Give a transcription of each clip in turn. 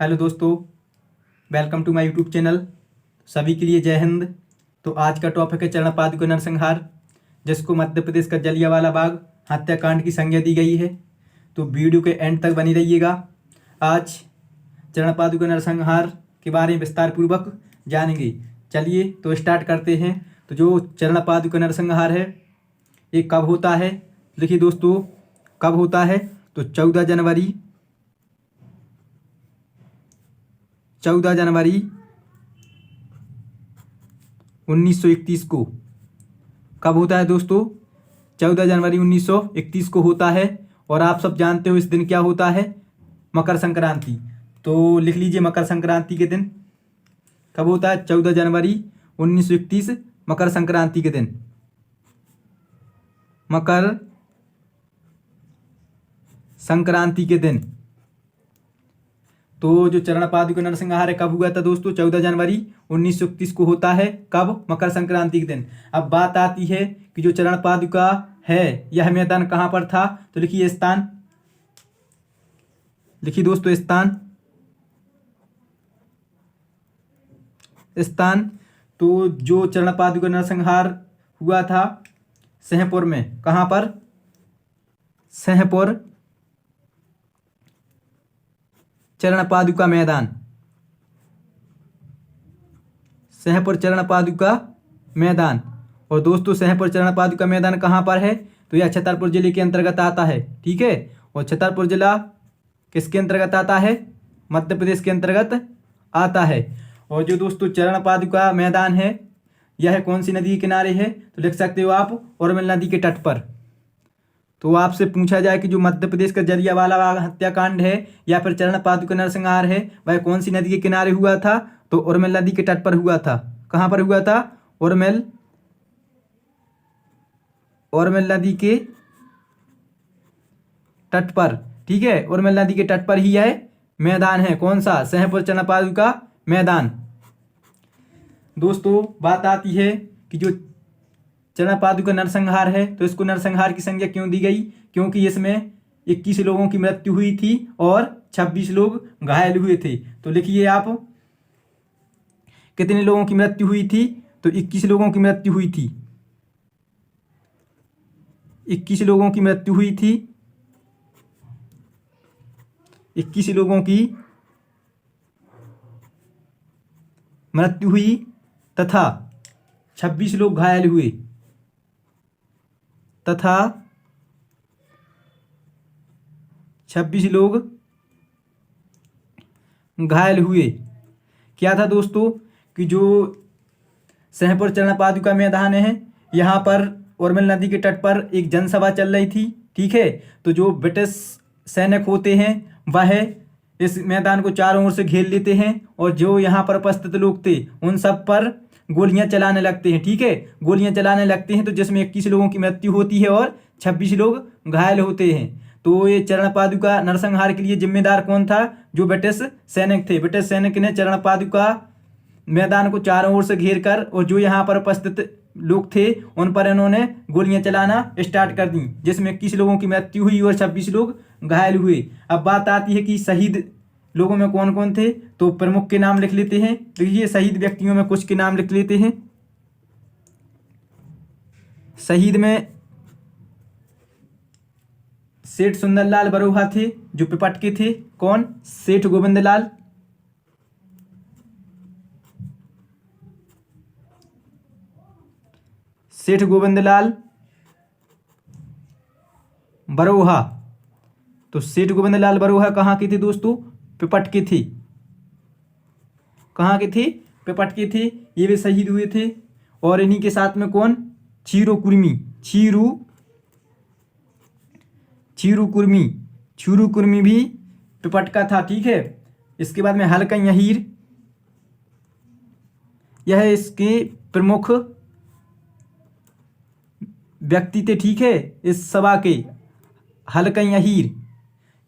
Hello दोस्तों, welcome to my YouTube channel. सभी के लिए जय हिंद। तो आज का टॉपिक है चरण पादुका नरसंहार, जिसको मध्य प्रदेश का जलियांवाला बाग हत्याकांड की संज्ञा दी गई है। तो वीडियो के एंड तक बनी रहिएगा। आज चरण पादुका नरसंहार के बारे में विस्तार पूर्वक जानेंगे। चलिए तो स्टार्ट करते हैं। तो जो चरण पादुका नरसंहार है ये कब होता है? देखिए दोस्तों, कब होता है तो 14 जनवरी 1931 को। कब होता है दोस्तों? 14 जनवरी 1931 को होता है। और आप सब जानते हो इस दिन क्या होता है? मकर संक्रांति। तो लिख लीजिए, मकर संक्रांति के दिन कब होता है? 14 जनवरी 1931 मकर संक्रांति के दिन। मकर संक्रांति के दिन। तो जो चरण पादुका नरसंहार कब हुआ था दोस्तों? 14 जनवरी 1931 को होता है। कब? मकर संक्रांति के दिन। अब बात आती है कि जो चरण पादुका है यह मैदान कहाँ पर था? तो लिखिए स्थान, लिखिए दोस्तों स्थान। तो जो चरण पादुका नरसंहार हुआ था सेहपुर में। कहाँ पर? सेहपुर चरण पादुका मैदान। सेहपुर चरण पादुका मैदान। और दोस्तों सेहपुर चरण पादुका मैदान कहाँ पर है? तो यह छतरपुर जिले के अंतर्गत आता है। ठीक है। और छतरपुर जिला किसके अंतर्गत आता है? मध्य प्रदेश के अंतर्गत आता है। और जो दोस्तों चरण पादुका मैदान है यह कौन सी नदी के किनारे है? तो लिख सकते हो आप उर्मिल नदी के तट पर। तो आपसे पूछा जाए कि जो मध्य प्रदेश का जलियांवाला बाग हत्याकांड है या फिर चरण पादुका नरसंहार है वह कौन सी नदी के किनारे हुआ था? तो उर्मिल नदी के तट पर हुआ था। कहाँ पर हुआ था? उर्मिल नदी के तट पर। ठीक है। उर्मिल नदी के तट पर ही यह मैदान है। कौन सा? सेहपुर चरण पादुका मैदान। दोस्तों बात आती है कि जो चरण पादुका नरसंहार है तो इसको नरसंहार की संज्ञा क्यों दी गई? क्योंकि इसमें 21 लोगों की मृत्यु हुई थी और 26 लोग घायल हुए थे। तो लिखिए आप, कितने लोगों की मृत्यु हुई थी? तो 21 लोगों की मृत्यु हुई थी। 21 लोगों की मृत्यु हुई थी। 21 लोगों की मृत्यु हुई तथा 26 लोग घायल हुए। तथा 26 लोग घायल हुए। क्या था दोस्तों कि जो सेहपुर चरण पादुका मैदान है यहाँ पर उर्मिल नदी के तट पर एक जनसभा चल रही थी। ठीक है। तो जो ब्रिटिश सैनिक होते हैं वह इस मैदान को चारों ओर से घेर लेते हैं और जो यहाँ पर उपस्थित लोग थे उन सब पर गोलियां चलाने लगते हैं। ठीक है। गोलियां चलाने लगते हैं तो जिसमें 21 लोगों की मृत्यु होती है और 26 लोग घायल होते हैं। तो ये चरण पादुका नरसंहार के लिए जिम्मेदार कौन था? जो ब्रिटिश सैनिक थे। ब्रिटिश सैनिक ने चरण पादुका मैदान को चारों ओर से घेर कर और जो यहाँ पर उपस्थित लोग थे उन पर इन्होंने गोलियां चलाना स्टार्ट कर दी, जिसमें 21 लोगों की मृत्यु हुई और 26 लोग घायल हुए। अब बात आती है कि शहीद लोगों में कौन कौन थे? तो प्रमुख के नाम लिख लेते हैं। तो ये शहीद व्यक्तियों में कुछ के नाम लिख लेते हैं। शहीद में सेठ सुंदरलाल बरोहा थे जो पिपट के थे। कौन? सेठ गोविंदलाल। सेठ गोविंदलाल बरोहा। तो सेठ गोविंदलाल बरोहा कहाँ के थे दोस्तों? पिपट के थे। कहाँ के थे? पिपट के थे। ये भी शहीद हुए थे। और इन्हीं के साथ में कौन? चीरू कुर्मी। चीरू कुर्मी भी पिपट का था। ठीक है। इसके बाद में हलकई अहीर, यह इसके प्रमुख व्यक्ति थे। ठीक है। इस सभा के हलकई अहीर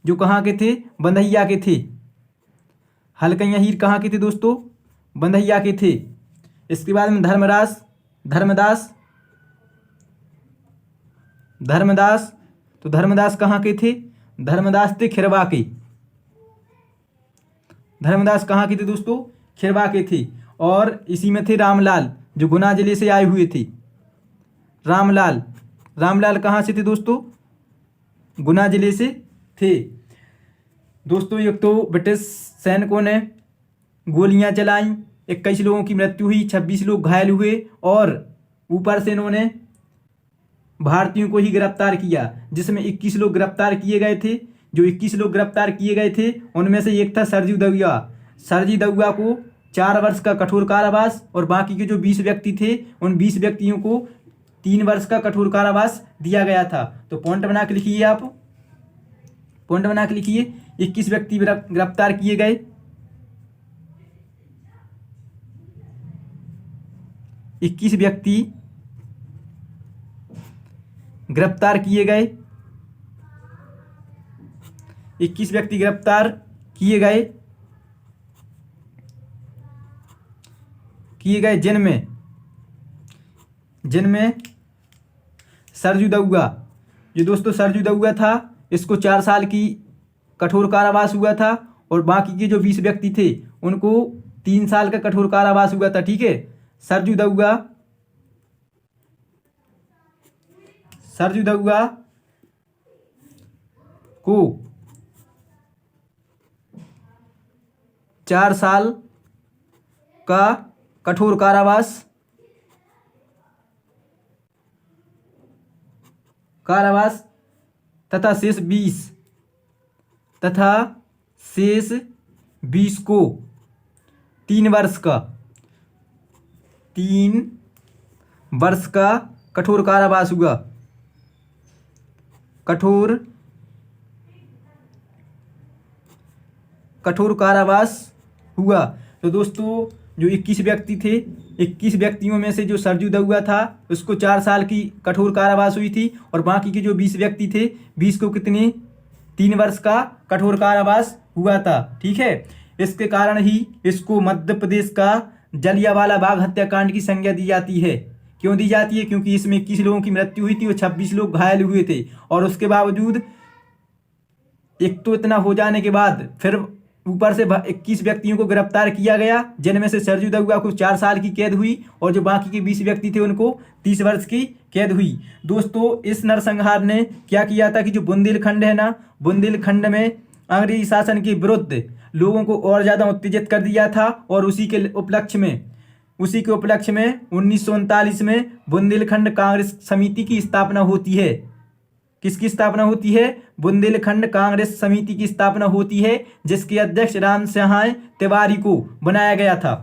जो कहाँ के थे? बंधैया के थे। हलकई अहीर कहाँ के थे दोस्तों? बंधैया के थे। इसके बाद में धर्मदास। तो धर्मदास कहाँ के थे? धर्मदास थे खिरवा के। धर्मदास कहाँ के थे दोस्तों? खिरवा के थे। और इसी में थे रामलाल, जो गुना जिले से आए हुए थे। रामलाल, रामलाल कहाँ से थे दोस्तों? गुना जिले से थे। दोस्तों एक तो ब्रिटिश सैनिकों ने गोलियां चलाई, 21 लोगों की मृत्यु हुई, 26 लोग घायल हुए, और ऊपर से इन्होंने भारतीयों को ही गिरफ्तार किया, जिसमें 21 लोग गिरफ्तार किए गए थे। जो 21 लोग गिरफ्तार किए गए थे उनमें से एक था सरजू दउआ। सरजी दउआ को 4 वर्ष का कठोर कारावास, और बाकी के जो 20 व्यक्ति थे उन 20 व्यक्तियों को 3 वर्ष का कठोर कारावास दिया गया था। तो पॉइंट बना के लिखिए, आप पॉइंट बना के लिखिए। 21 व्यक्ति गिरफ्तार किए गए, 21 व्यक्ति गिरफ्तार किए गए, 21 व्यक्ति गिरफ्तार किए गए, जिनमें सरजू दउआ, जो दोस्तों सरजू दउआ था इसको 4 साल की कठोर कारावास हुआ था, और बाकी के जो 20 व्यक्ति थे उनको 3 साल का कठोर कारावास हुआ था। ठीक है, सरजू दउआ को 4 साल का कठोर कारावास तथा शेष 20 को 3 वर्ष का कठोर कारावास हुआ। कठोर कारावास हुआ। तो दोस्तों जो 21 व्यक्ति थे, 21 व्यक्तियों में से जो सरजू दउआ था उसको 4 साल की कठोर कारावास हुई थी, और बाकी के जो 20 व्यक्ति थे 20 को कितने 3 वर्ष का कठोर कारावास हुआ था। ठीक है, इसके कारण ही इसको मध्य प्रदेश का जलियांवाला बाग हत्याकांड की संज्ञा दी जाती है। क्यों दी जाती है? क्योंकि इसमें 21 लोगों की मृत्यु हुई थी और 26 लोग घायल हुए थे, और उसके बावजूद एक तो इतना हो जाने के बाद फिर ऊपर से 21 व्यक्तियों को गिरफ्तार किया गया, जिनमें से सरजू दउआ को 4 साल की कैद हुई, और जो बाकी के 20 व्यक्ति थे उनको 30 वर्ष की कैद हुई। दोस्तों इस नरसंहार ने क्या किया था कि जो बुंदेलखंड है ना, बुंदेलखंड में अंग्रेजी शासन के विरुद्ध लोगों को और ज़्यादा उत्तेजित कर दिया था, और उसी के उपलक्ष्य में 1939 में बुंदेलखंड कांग्रेस समिति की स्थापना होती है। किसकी स्थापना होती है? बुंदेलखंड कांग्रेस समिति की स्थापना होती है, जिसके अध्यक्ष रामसहाय तिवारी को बनाया गया था।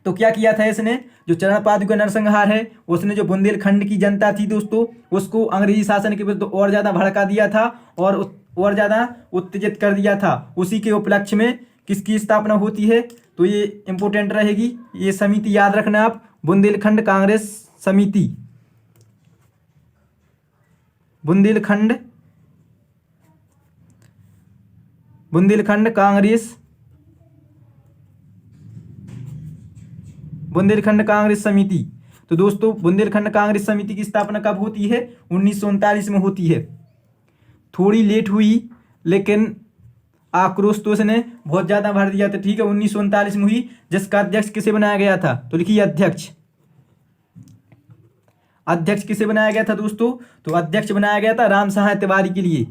तो क्या किया था इसने? जो चरण पादुका नरसंहार है उसने जो बुंदेलखंड की जनता थी दोस्तों उसको अंग्रेजी शासन के विरुद्ध और ज़्यादा भड़का दिया था और ज़्यादा उत्तेजित कर दिया था। उसी के उपलक्ष्य में किसकी स्थापना होती है? तो ये इंपॉर्टेंट रहेगी, ये समिति याद रखना आप, बुंदेलखंड कांग्रेस समिति, बुंदेलखंड कांग्रेस समिति। तो दोस्तों बुंदेलखंड कांग्रेस समिति की स्थापना कब होती है? 1939 में होती है। थोड़ी लेट हुई, लेकिन आक्रोश तो इसने बहुत ज़्यादा भर दिया था। ठीक है, 1939 में हुई, जिसका अध्यक्ष किसे बनाया गया था? तो लिखिए अध्यक्ष किसे बनाया गया था दोस्तों? तो अध्यक्ष बनाया गया था रामसहाय तिवारी के लिए।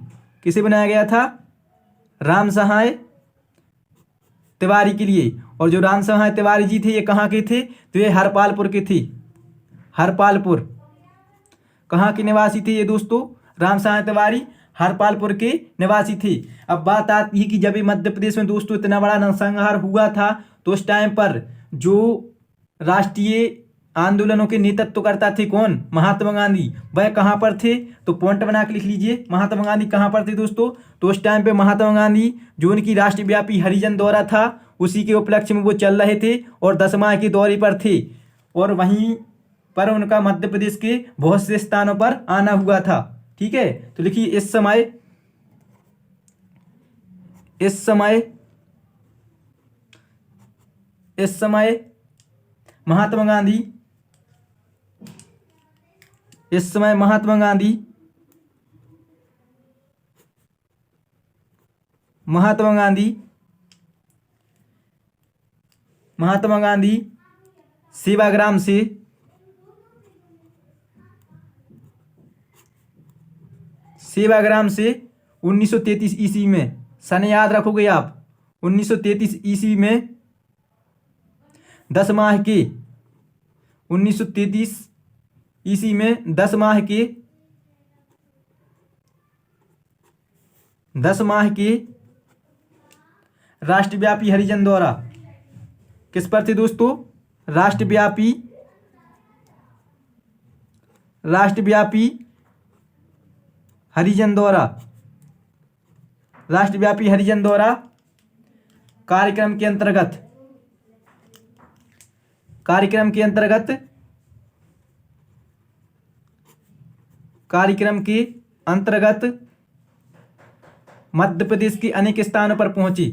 किसे बनाया गया था? रामसहाय तिवारी के लिए। और जो रामसहाय तिवारी जी थे ये कहाँ के थे? तो ये हरपालपुर के थे। हरपालपुर कहाँ के निवासी थे ये दोस्तों? रामसहाय तिवारी हरपालपुर के निवासी थे। अब बात आती है कि जब ये मध्य प्रदेश में दोस्तों इतना बड़ा नरसंहार हुआ था, तो उस टाइम पर जो राष्ट्रीय आंदोलनों के नेतृत्व करता थे कौन? महात्मा गांधी। वह कहाँ पर थे? तो पॉइंट बना के लिख लीजिए, महात्मा गांधी कहाँ पर थे दोस्तों? तो उस टाइम पे महात्मा गांधी जो उनकी राष्ट्रव्यापी हरिजन दौरा था उसी के उपलक्ष्य में वो चल रहे थे और 10 माह के दौरे पर थे, और वहीं पर उनका मध्य प्रदेश के बहुत से स्थानों पर आना हुआ था। ठीक है, तो लिखिए इस समय महात्मा गांधी महात्मा गांधी सेवाग्राम से 1933 ईस्वी में, सन याद रखोगे आप, 1933 ईस्वी में 10 माह के 1933 ईस्वी में 10 माह के राष्ट्रव्यापी हरिजन दौरा किस पर थे दोस्तों? राष्ट्रव्यापी हरिजन दौरा, राष्ट्रव्यापी हरिजन दौरा कार्यक्रम के अंतर्गत मध्य प्रदेश के अनेक स्थानों पर पहुंची,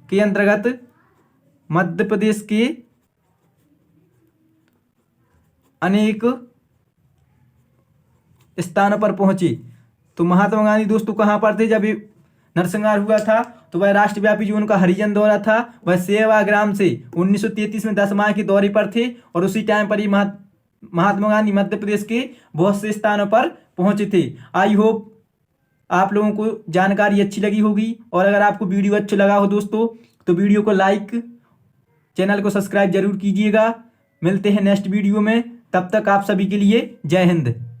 के अंतर्गत मध्य प्रदेश के अनेक स्थानों पर पहुंची। तो महात्मा गांधी दोस्तों कहाँ पर थे जब ये नरसंहार हुआ था? तो वह राष्ट्रव्यापी जो उनका हरिजन दौरा था वह सेवाग्राम से 1933 में 10 माह के दौरे पर थे, और उसी टाइम पर ही महात्मा गांधी मध्य प्रदेश के बहुत से स्थानों पर पहुंचे थे। आई होप आप लोगों को जानकारी अच्छी लगी होगी, और अगर आपको वीडियो अच्छा लगा हो दोस्तों तो वीडियो को लाइक, चैनल को सब्सक्राइब जरूर कीजिएगा। मिलते हैं नेक्स्ट वीडियो में, तब तक आप सभी के लिए जय हिंद।